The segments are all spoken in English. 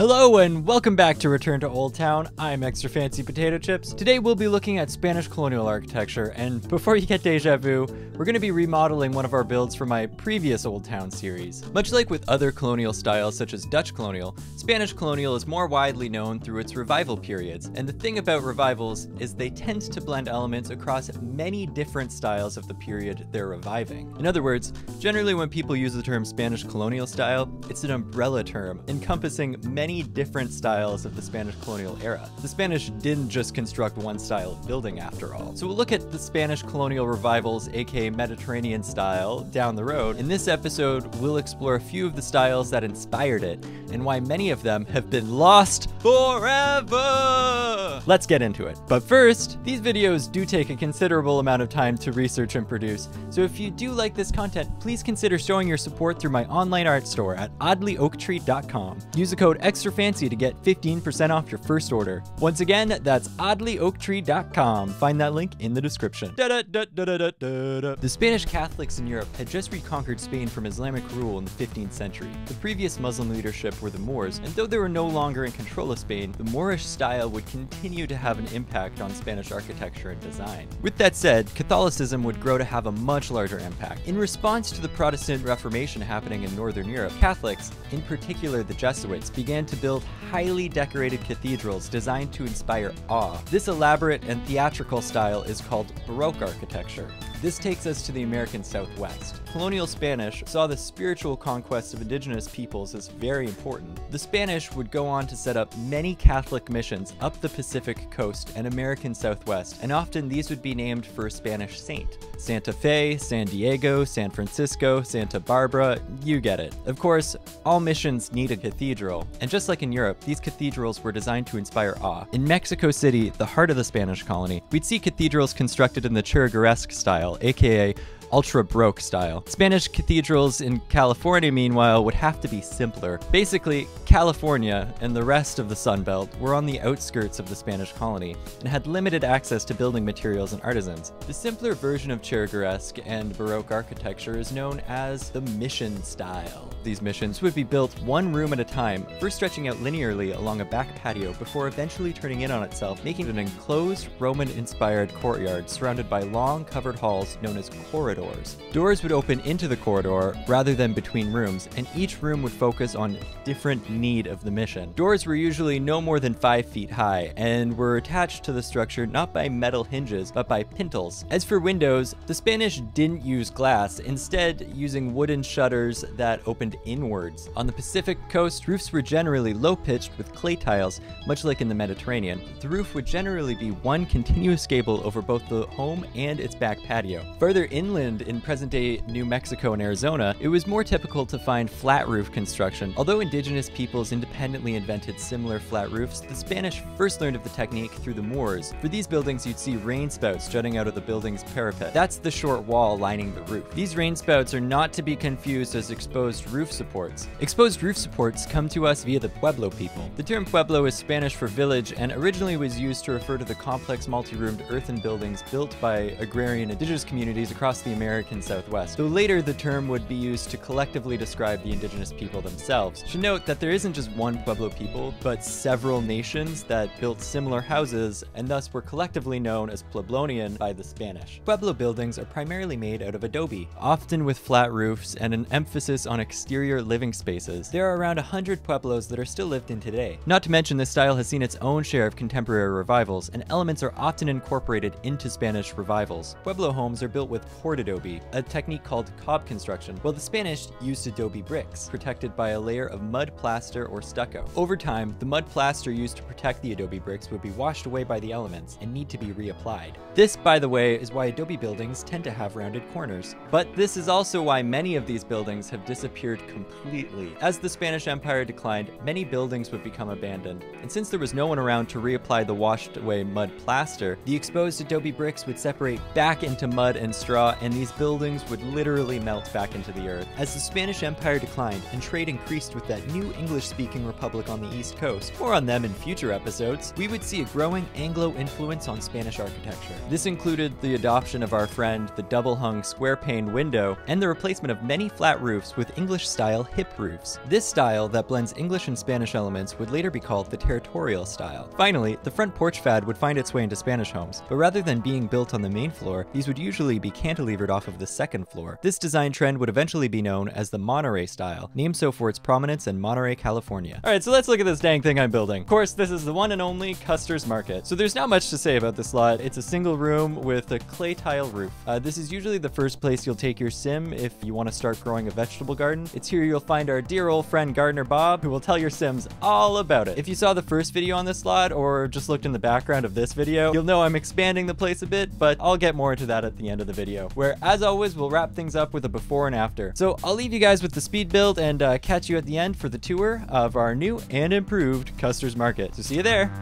Hello and welcome back to Return to Old Town. I'm Extra Fancy Potato Chips. Today we'll be looking at Spanish colonial architecture, and before you get deja vu, we're going to be remodeling one of our builds from my previous Old Town series. Much like with other colonial styles such as Dutch colonial, Spanish colonial is more widely known through its revival periods, and the thing about revivals is they tend to blend elements across many different styles of the period they're reviving. In other words, generally when people use the term Spanish colonial style, it's an umbrella term encompassing many different styles of the Spanish colonial era. The Spanish didn't just construct one style of building after all. So we'll look at the Spanish colonial revivals, aka Mediterranean style, down the road. In this episode, we'll explore a few of the styles that inspired it and why many of them have been lost forever. Let's get into it. But first, these videos do take a considerable amount of time to research and produce. So if you do like this content, please consider showing your support through my online art store at oddlyoaktree.com. Use the code EXTRAFANCY to get 15% off your first order. Once again, that's oddlyoaktree.com. Find that link in the description. The Spanish Catholics in Europe had just reconquered Spain from Islamic rule in the 15th century. The previous Muslim leadership were the Moors, and though they were no longer in control of Spain, the Moorish style would continue to have an impact on Spanish architecture and design. With that said, Catholicism would grow to have a much larger impact. In response to the Protestant Reformation happening in Northern Europe, Catholics, in particular the Jesuits, began to build highly decorated cathedrals designed to inspire awe. This elaborate and theatrical style is called Baroque architecture. This takes us to the American Southwest. Colonial Spanish saw the spiritual conquest of indigenous peoples as very important. The Spanish would go on to set up many Catholic missions up the Pacific coast and American Southwest, and often these would be named for a Spanish saint. Santa Fe, San Diego, San Francisco, Santa Barbara, you get it. Of course, all missions need a cathedral, and just like in Europe, these cathedrals were designed to inspire awe. In Mexico City, the heart of the Spanish colony, we'd see cathedrals constructed in the Churrigueresque style, aka ultra Baroque style. Spanish cathedrals in California, meanwhile, would have to be simpler. Basically, California and the rest of the Sun Belt were on the outskirts of the Spanish colony and had limited access to building materials and artisans. The simpler version of Churrigueresque and Baroque architecture is known as the mission style. These missions would be built one room at a time, first stretching out linearly along a back patio before eventually turning in on itself, making it an enclosed Roman-inspired courtyard surrounded by long covered halls known as corridors. Doors would open into the corridor rather than between rooms, and each room would focus on different need of the mission. Doors were usually no more than 5 feet high and were attached to the structure not by metal hinges but by pintles. As for windows, the Spanish didn't use glass, instead using wooden shutters that opened inwards. On the Pacific coast, roofs were generally low-pitched with clay tiles, much like in the Mediterranean. The roof would generally be one continuous gable over both the home and its back patio. Further inland in present-day New Mexico and Arizona, it was more typical to find flat roof construction. Although indigenous peoples independently invented similar flat roofs, the Spanish first learned of the technique through the Moors. For these buildings, you'd see rain spouts jutting out of the building's parapet. That's the short wall lining the roof. These rain spouts are not to be confused as exposed roof supports. Exposed roof supports come to us via the Pueblo people. The term Pueblo is Spanish for village and originally was used to refer to the complex multi-roomed earthen buildings built by agrarian indigenous communities across the American Southwest, though later the term would be used to collectively describe the indigenous people themselves. Should note that there isn't just one Pueblo people, but several nations that built similar houses and thus were collectively known as Pueblonian by the Spanish. Pueblo buildings are primarily made out of adobe, often with flat roofs and an emphasis on exterior living spaces. There are around 100 Pueblos that are still lived in today. Not to mention this style has seen its own share of contemporary revivals, and elements are often incorporated into Spanish revivals. Pueblo homes are built with poured adobe, a technique called cob construction, while the Spanish used adobe bricks, protected by a layer of mud plaster or stucco. Over time, the mud plaster used to protect the adobe bricks would be washed away by the elements and need to be reapplied. This, by the way, is why adobe buildings tend to have rounded corners. But this is also why many of these buildings have disappeared completely. As the Spanish Empire declined, many buildings would become abandoned, and since there was no one around to reapply the washed away mud plaster, the exposed adobe bricks would separate back into mud and straw and and these buildings would literally melt back into the earth. As the Spanish Empire declined and trade increased with that new English-speaking republic on the East Coast, more on them in future episodes, we would see a growing Anglo influence on Spanish architecture. This included the adoption of our friend, the double-hung square-pane window, and the replacement of many flat roofs with English-style hip roofs. This style that blends English and Spanish elements would later be called the territorial style. Finally, the front porch fad would find its way into Spanish homes, but rather than being built on the main floor, these would usually be cantilevered off of the second floor. This design trend would eventually be known as the Monterey style, named so for its prominence in Monterey, California. Alright, so let's look at this dang thing I'm building. Of course, this is the one and only Custer's Market. So there's not much to say about this lot. It's a single room with a clay tile roof. This is usually the first place you'll take your sim if you want to start growing a vegetable garden. It's here you'll find our dear old friend Gardener Bob, who will tell your sims all about it. If you saw the first video on this lot or just looked in the background of this video, you'll know I'm expanding the place a bit, but I'll get more into that at the end of the video, where as always we'll wrap things up with a before and after. So I'll leave you guys with the speed build and catch you at the end for the tour of our new and improved Custer's Market. So see you there.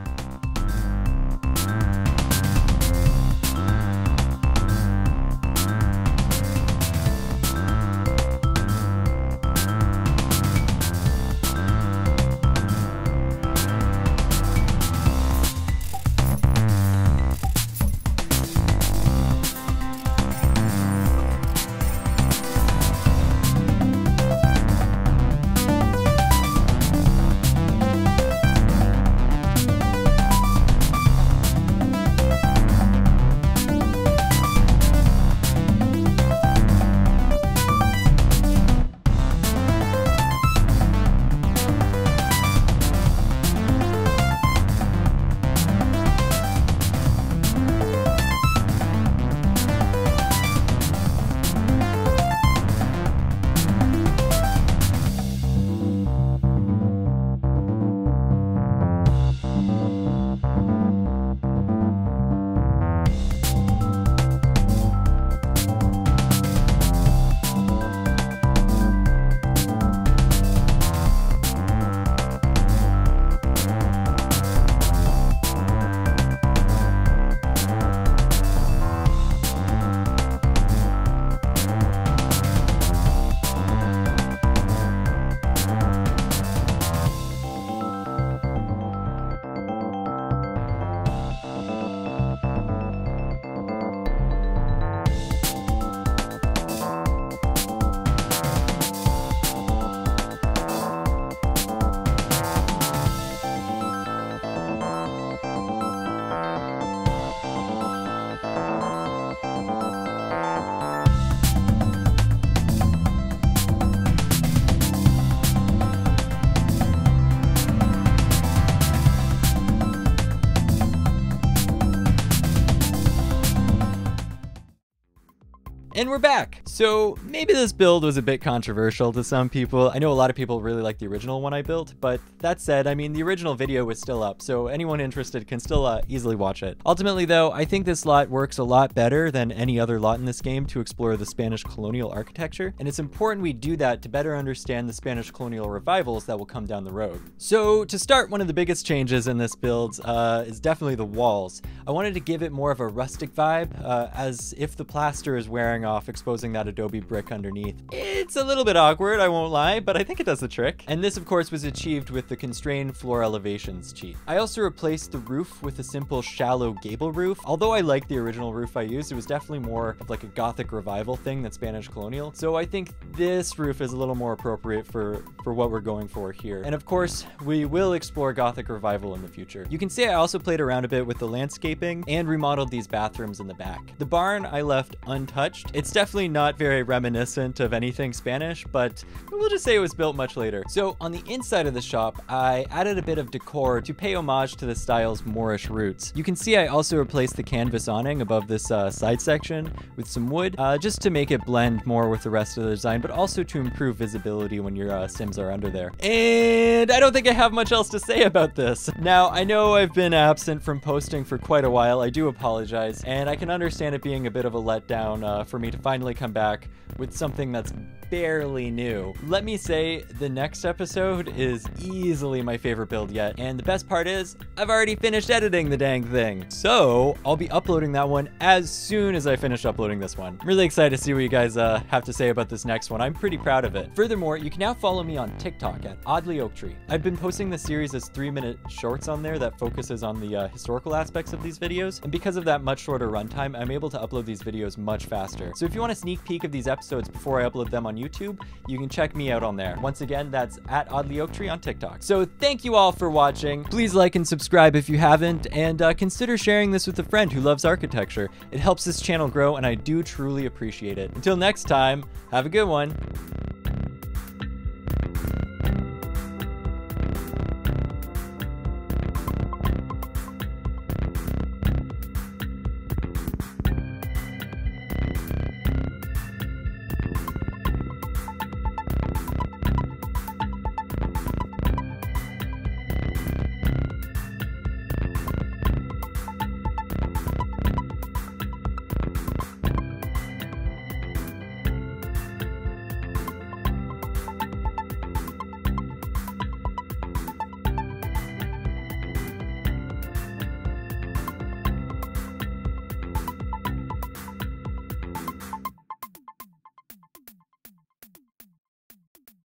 And we're back. So maybe this build was a bit controversial to some people. I know a lot of people really like the original one I built, but that said, I mean, the original video was still up, so anyone interested can still easily watch it. Ultimately though, I think this lot works a lot better than any other lot in this game to explore the Spanish colonial architecture, and it's important we do that to better understand the Spanish colonial revivals that will come down the road. So to start, one of the biggest changes in this build is definitely the walls. I wanted to give it more of a rustic vibe, as if the plaster is wearing off, exposing that adobe brick underneath. It's a little bit awkward, I won't lie, but I think it does the trick. And this of course was achieved with the constrained floor elevations cheat. I also replaced the roof with a simple shallow gable roof. Although I like the original roof I used, it was definitely more of like a Gothic revival thing than Spanish colonial. So I think this roof is a little more appropriate for what we're going for here. And of course, we will explore Gothic revival in the future. You can see I also played around a bit with the landscaping and remodeled these bathrooms in the back. The barn I left untouched. It's definitely not very reminiscent of anything Spanish, but we'll just say it was built much later. So on the inside of the shop, I added a bit of decor to pay homage to the style's Moorish roots. You can see I also replaced the canvas awning above this side section with some wood, just to make it blend more with the rest of the design, but also to improve visibility when your Sims are under there. And I don't think I have much else to say about this. Now, I know I've been absent from posting for quite a while. I do apologize, and I can understand it being a bit of a letdown for me to finally come back back with something that's barely new. Let me say, the next episode is easily my favorite build yet, and the best part is, I've already finished editing the dang thing. So, I'll be uploading that one as soon as I finish uploading this one. I'm really excited to see what you guys have to say about this next one. I'm pretty proud of it. Furthermore, you can now follow me on TikTok at Oaktree. I've been posting this series as 3-minute shorts on there that focuses on the historical aspects of these videos, and because of that much shorter runtime, I'm able to upload these videos much faster. So if you want a sneak peek of these episodes before I upload them on YouTube, you can check me out on there. Once again, that's at Oaktree on TikTok. So thank you all for watching. Please like and subscribe if you haven't, and consider sharing this with a friend who loves architecture. It helps this channel grow, and I do truly appreciate it. Until next time, have a good one.